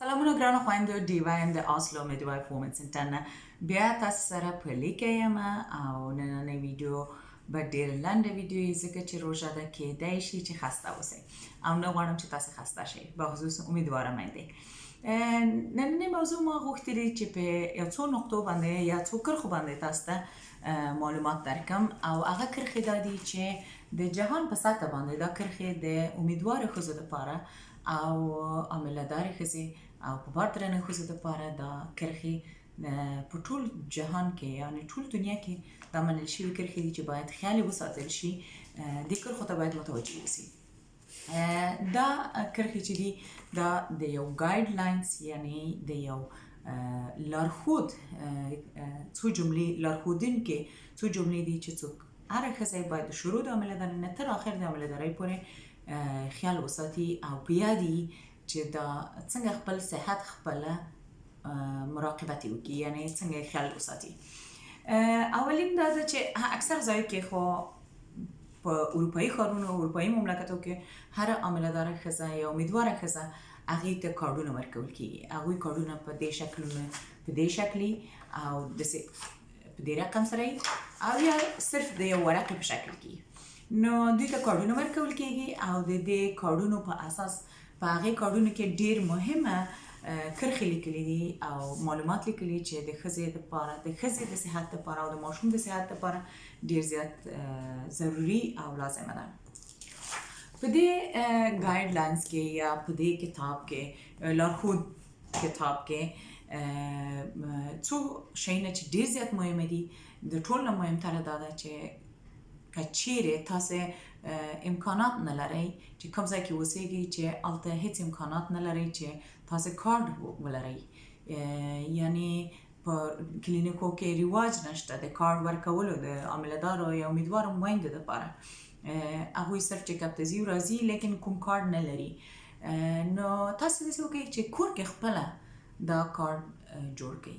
سلامونه ګرانو خویندو ډیوا ام د آسلو میډوای فورمن سنټر نه بیا تاسو سره په لیکه یم او نننۍ ویډیو به ډېر لنډه ویډیو یې ځکه چې روژه ده کیدای شي چې خسته اوسئ او نه غواړم چې تاسو خسته شئ به خصوص امیدوارم دی نننۍ موضوع ما غوښتلې چې په یو څو نقطو باندې یا څو کرښو باندې تاسو ته معلومات درکم او هغه کرښې دا دي چې د جهان په سطح باندې دا کرښې د امیدوارو ښځو لپاره او عامله‌دارې ښځې او په بار درنې ښځو لپاره دا کرښې په ټول جهان کې یعنې ټول دنیا کې دا منل شوي کرښې دي چې باید خیال وساتل شي دې کرښو ته باید متوجه اوسي دا کرښې چې دي دا د یو ګایډ لاینز یعنې د یو لارښود څو جملې لارښودونکې څو جملې دي چې څوک هره ښځه باید د شروع د عامله‌دارۍ نه تر آخر د عامله‌دارۍ پورې خیال وساتي او په یاد چې دا څنګه خپل صحت خپله مراقبت وکړي یعنی څنګه خیال وساتي اولین دا ده چې اکثر ځای کې خو په اروپایي ښارونو اروپایي مملکتو کې هر عامله‌داره ښځه یا امیدواره ښځه هغې ته کارډونه ورکول کېږي هغوی کارډونه په دې شکلونه په دې شکلي او داسې په دې رقم سره او یا صرف د یو ورقې په شکل کې نو دوی ته کارډونه ورکول کېږي او د دې کارډونو په اساس په هغې کارډونو کې ډېر مهمه کرښې لیکلي دي او معلومات لیکلي چې د ښځې دپاره د ښځې د صحت دپاره او د ماشوم د صحت دپاره ډېر زیات ضروري او لازمه ده په دې ګایډ لاینز کې یا په دې کتاب کې لارښود کتاب کې څو شیونه چې ډېر زیات مهمه دي د ټول نه مهمتره دا ده چې که چیرې تاسو امکانات نه لرئ چې کوم ځای کې اوسېږئ چې هلته هیڅ امکانات نه لرئ چې تاسو کارډ ولرئ یعنی په کلینیکو کې رواج نشته د کارډ ورکولو د عامله‌دارو یا امیدوارو میندو دپاره هغوی صرف چیکاپ ته ځي او راځي لیکن کوم کارډ نه لري نو تاسو داسې وکړئ چې کور کې خپله دا کارډ جوړ کړئ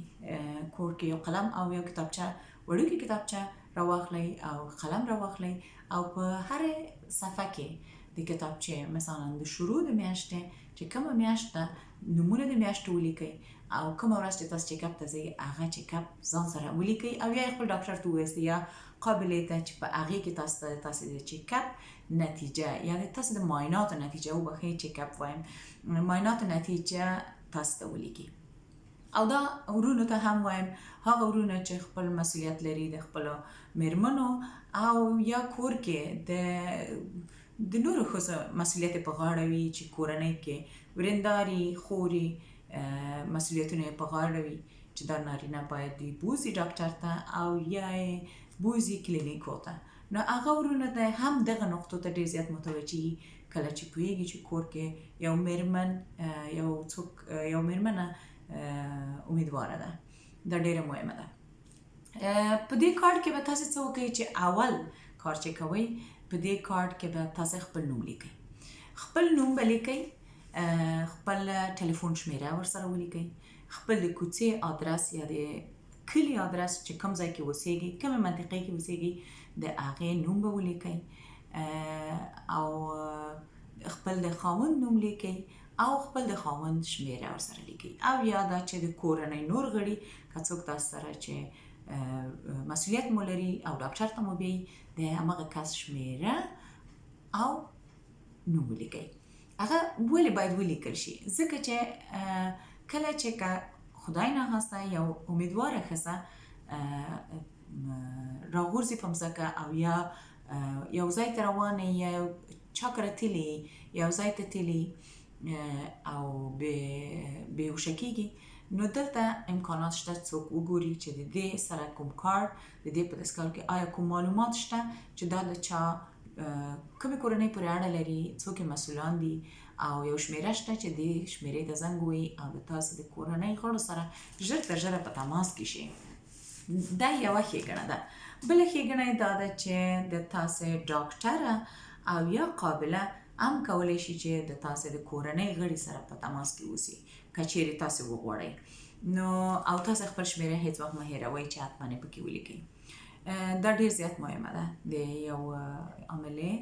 کور کې یو قلم او یو کتابچه وړوکې کتابچه راواخلئ او قلم راواخلئ او په هرې صفحه کې د کتابچې مثلا د شروع د میاشتې چې کومه میاشت ده نومونه د میاشتو ولیکئ او کومه ورځ چې تاسو چیکاپ ته ځئ هغه چیکاپ ځان سره ولیکئ او یا خپل ډاکټر ته ووایاست یا قابلې ته چې په هغې کې تاسو د چیکاپ نتیجه یعنې تاسو د معایناتو نتیجه وبخښئ چیکاپ وایم معایناتو نتیجه تاسو ته ولیکي او دا ورونو ته هم وایم هغه ورونه چې خپل مسؤلیت لري د خپلو میرمنو او یا کور کې د نورو ښځو مسؤلیت په غاړه وي چې کورنۍ کې ورېنداري خوري مسؤلیتونه یې په غاړه وي چې دا نارینه باید دوی بوځي ډاکټر ته او یا یې بوځي کلینیکو ته نو هغه ورونه ته هم دغه نقطو ته ډېر زیات متوجه وي کله چې پوهېږي چې کور کې یو میرمن یو میرمنه امیدواره ده دا ډیره مهمه ده په دې کارت کې به تاسو څه وکړئ چې اول کار چې کوئ په دې کارت کې به تاسو خپل نوم لیکئ خپل نوم به لیکئ خپل ټلیفون شمیره ورسره ولیکئ خپل د کوڅې ادرس یا د کلي ادرس چې کوم ځای کې اوسېږئ کومه منطقې کې اوسېږئ د هغې نوم به ولیکئ او خپل د خاوند نوم لیکئ او خپل د خاوند شمیره ورسره لیکئ او یا دا چې د کورنۍ نور غړي که څوک تاسو سره چې مسؤلیت مو لري او ډاکټر ته مو بیایي د همغه کس شمیره او نوم ولیکئ هغه ولې باید ولیکل شي ځکه چې کله چې که خدای ناخواسته یو امیدواره ښځه راغورځي په مځکه او یا یو ځای ته روانه یا چا کره تلي یو ځای ته تلي او بېهوشه کېږي نو دلته امکانات شته څوک وګوري چې د دې سره کوم کارډ د دې په دستګاه کې آیا کوم معلومات شته چې دا د چا کومې کورنۍ پورې اړه لري څوک یې مسؤلان دي او یو شمیره شته چې دې شمیرې ته زنګ ووهي او د تاسې د کورنۍ غړو سره ژر تر ژره په تماس کې شي دا یوه ښېګڼه ده بله ښېګڼه یې دا ده چې د تاسې ډاکټره او یا قابله هم کولی شي چې د تاسو د کورنۍ غړي سره په تماس کې اوسي که چیرې تاسو وغواړئ نو او تاسو خپل شمیره هیڅ وخت مه هېروئ چې حتما یې پکې ولیکئ دا ډېر زیات مهمه ده د یو عاملې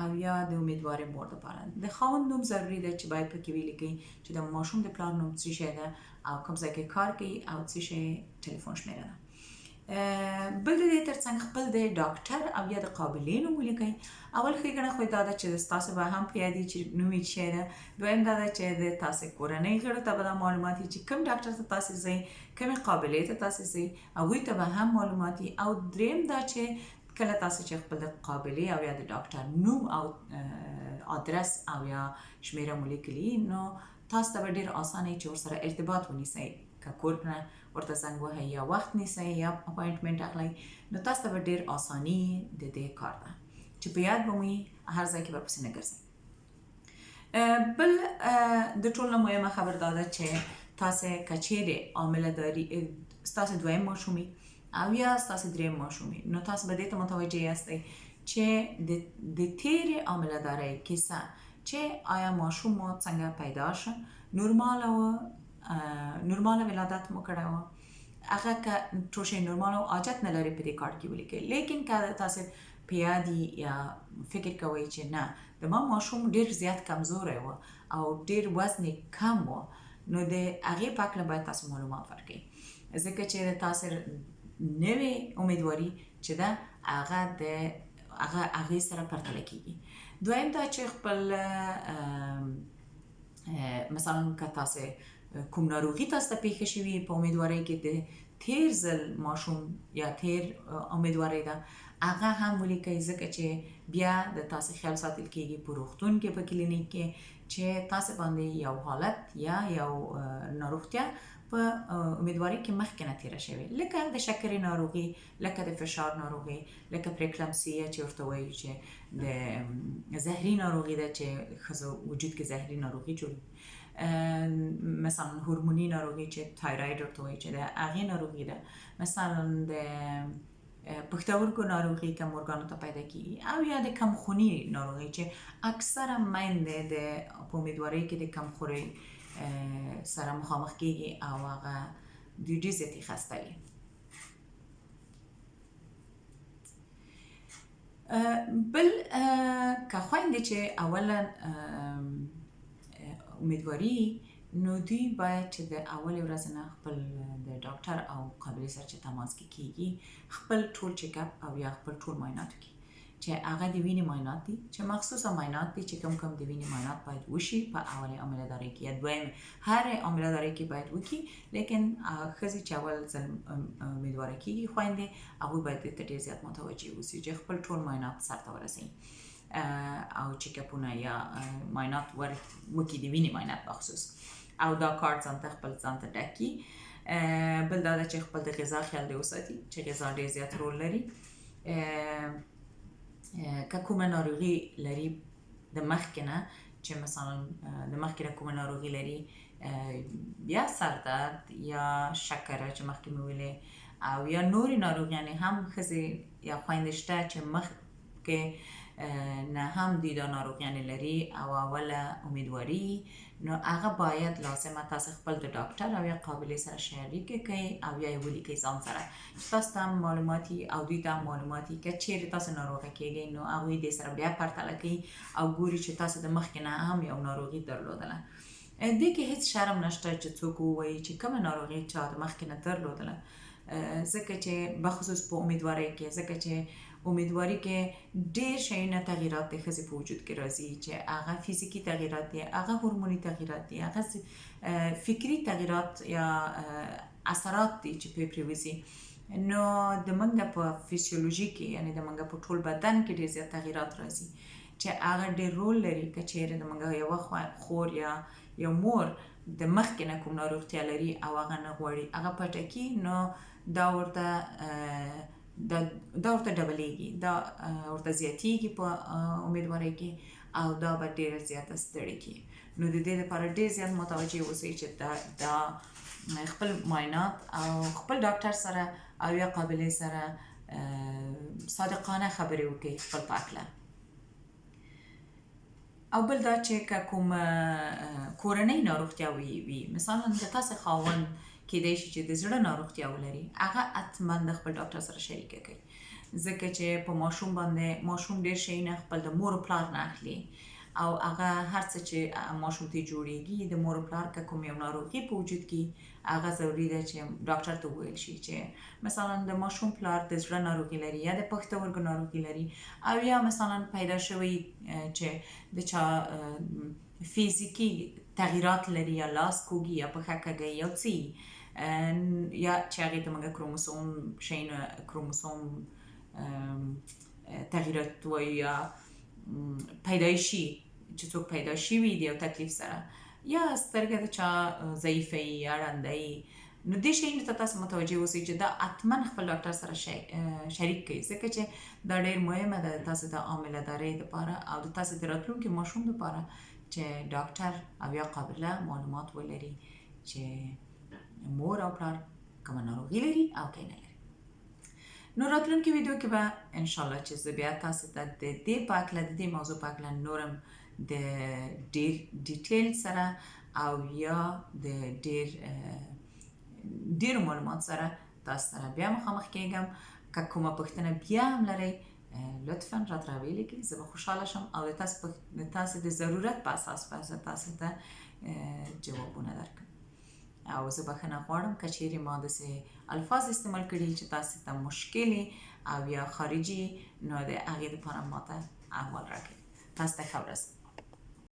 او یا د امیدوارۍ مور دپاره. د خاوند نوم ضروري ده چې باید پکې ولیکئ چې د ماشوم د پلار نوم څه شی ده او کوم ځای کې کار کوي او څه شی ټلیفون شمیره ده. بل د دې ترڅنګ خپل د ډاکټر او یا د قابلې نوم ولیکئ. اول ښېګڼه خو دا ده چې ستاسو به هم په یاد وي چې نوم یې څه شی ده. دویم دا ده چې د تاسې کورنۍ غړو ته به دا معلومات وي چې کوم ډاکټر ته تاسې ځئ، کومې قابلې ته تاسې ځئ، هغوی ته به هم معلومات وي. او دریم دا چې کله تاسو چې خپل د قابلې او یا د ډاکټر نوم او ادرس او یا شمیره مو لیکلي، نو تاسو ته به ډېر اسانه وي چې ورسره ارتباط ونیسئ. که کور نه ورته زنګ وهئ یا وخت نیسئ یا اپاینټمنټ اخلئ، نو تاسو ته به ډېر اساني د دې کار ده چې په یاد به مو وي، هر ځای کې به پسې نه ګرځئ. بل د ټولو نه مهمه خبر دا ده چې تاسې که چیرې عامله داري ستاسې دویم ماشوم وي او یا ستاسې دریم ماشوم وي، نو تاسو به دې ته متوجه یاستئ چې د تیرې عامله دارۍ کیسه چې آیا ماشوم مو څنګه پیدا شه، نورماله ولادت مو کړی وه، هغه که ټول شی نورمال او حاجت نه لري په دې کارت کې ولیکئ. لیکن که تاسو په یاد یا فکر کوئ چې نه د ما ماشوم ډېر زیات کمزوری و او ډېر وزن یې کم و، نو د هغې په هکله باید تاسو معلومات ورکړئ، ځکه چې د تاسو نوې امیدواري چې ده هغه د هغې سره پرتله کیږي. دویم دا چې خپل مثلا که تاسو کوم ناروغي تاسو ته پیښه شوي په امیدوارۍ کې د تیر ځل ماشوم یا تیر امیدوارۍ ده، هغه هم ولیکئ، ځکه چې بیا د تاسو خیال ساتل کیږي په روغتون کې په کلینیک کې چې تاسو باندې یو حالت یا یو ناروغتیا په امیدوارۍ کې مخکې نه تیره شوې، لکه د شکرې ناروغي، لکه د فشار ناروغي، لکه پریکلمسیا چې ورته وایي چې د زهري ناروغي ده چې ښځو وجود کې زهري ناروغي جوړوي، مثلا هورموني ناروغي چې تایراید ورته وایي چې د هغې ناروغي ده، مثلا د پښتورګو ناروغي کم ارګانو ته پیدا کیږي، او یا د کمخوني ناروغي چې اکثره میندې د په امیدوارۍ کې د کمخورۍ سره مخامخ کیږي او هغه دوی ډېر زیاتې خسته وي. بل که خویندې چې اولا امیدواري، نو دوی باید چې د اولې ورځې نه خپل د ډاکټر او قابلې سره چې تماس کې کیږي خپل ټول چیک اپ او یا خپل ټول معاینات وکړي، چې هغه د وینې معاینات دي، چې مخصوصه معاینات دي چې کوم د وینې معاینات باید وشي په اولې عامله دارۍ کې یا دویم هر عامله دارۍ کې باید وکړي. لیکن ښځې چې اول ځل امیدواره کیږي خویندې، هغوی باید دې ته ډېر زیات متوجه اوسي چې خپل ټول معاینات سرته ورسوي او چیکاپونه یا معاینات وکړي، د وینې معاینات بخصوص، او دا کارت ځانته خپل ځانته ډک کړي. بل دا ده چې خپل د غذا خیال دې وساتي چې غذا ډېر زیات رول لري. که کومه ناروغي لري د مخکې نه، چې مثلا د مخکې نه کومه ناروغي لري، یا سردرد یا شکره چې مخکې مې ویلې، او یا نورې ناروغیانې هم ښځې یا خویندې شته چې مخکې نه هم دوی دا ناروغیانې لري او اوله امیدواري، نو هغه باید لازمه تاسو خپل د ډاکټر او یا قابلې سره شریک کړئ او یا یې ولیکئ ځان سره، چې تاسو ته هم معلومات وي او دوی ته هم معلومات وي. که چیرې تاسو ناروغه کیږئ، نو هغوی دې سره بیا پرتله کوي او ګوري چې تاسو د مخکې نه هم یو ناروغي درلودله. دې کې هیڅ شرم نشته چې څوک ووایي چې کومه ناروغي چا د مخکې نه درلودله، ځکه چې بخصوص په امیدوارۍ کې، ځکه چې امیدواري کې ډېر شیونه تغییرات د ښځې په وجود کې راځي، چې هغه فزیکي تغییرات دي، هغه هورموني تغییرات دي، هغه فکري تغییرات یا اثرات دي چې پرې وځي. نو د موږ په فیسیولوژي کې، یعنې د موږ په ټول بدن کې ډېر زیات تغییرات راځي چې هغه ډېر رول لري. که چیرې د موږ یوه خور یا یو مور د مخکې نه کوم ناروغتیا لري او هغه نه غواړي هغه پټه کړي، نو دا ورته ډبلیږي، دا ورته زیاتیږي په امیدوارۍ کې او دا به ډېره زیاته ستړې کړي. نو د دې لپاره ډېر زیات متوجه اوسئ چې دا خپل معاینات او خپل ډاکټر سره او یا قابلې سره صادقانه خبرې وکړئ خپل په هکله. او بل دا چې که کوم کورنۍ ناروغتیا وي، مثلا د تاسې خاوند کیدای شي چې د زړه ناروغتیا ولري، هغه حتما د خپل ډاکټر سره شریکه کړئ، ځکه چې په ماشوم باندې ماشوم ډېر شیونه خپل د مور او پلار نه اخلي او هغه هر څه چې ماشوم ته جوړیږي د مور او پلار که کوم یو ناروغي په وجود کې هغه ضروري ده چې ډاکټر ته وویل شي چې مثلا د ماشوم پلار د زړه ناروغي لري یا د پښتورګو ناروغي لري او یا مثلا پیدا شوی چې د چا فیزیکی تغییرات لري یا لاس کوږي یا پښه کږي یا څه یا چې هغې ته موږ کروموسوم شیونه کروموسوم تغییرات وایو یا پیدایشي چې څوک پیدا شوي دي او تکلیف سره یا سترګه د چا ضعیفه وي یا ړنده وي نو دې شیانو ته تاسو متوجه اوسئ چې دا حتما خپل ډاکټر سره شریک کړئ ځکه چې دا ډېر مهمه ده تاسو د عاملهدارۍ دپاره او د تاسو د راتلونکي ماشوم دپاره چې ډاکټر او یا قابله معلومات ولري چې مور او پلار کومه ناروغي لري او که نه لري. نو راتلونکي ویډیو کې به انشاءالله چې زه بیا تاسو ته د دې په هکله د دې موضوع په هکله نورم د ډېر ډیټیل سره او یا د ډېرو معلومات سره تاسو سره بیا مخامخ کېږم. که کومه پوښتنه بیا هم لرئ لطفا راته راویلې کړئ، زه به خوشحاله شم او د تاسو د ضرورت په اساس به تاسو ته جوابونه درکړم. او زه بخښنه غواړم که چیرې ما داسې الفاظ استعمال کړي چې تاسو ته مشکلې او یا خارجي نو د هغې دپاره ماته احوال راکړئ. تاسو ته ښه ورځ.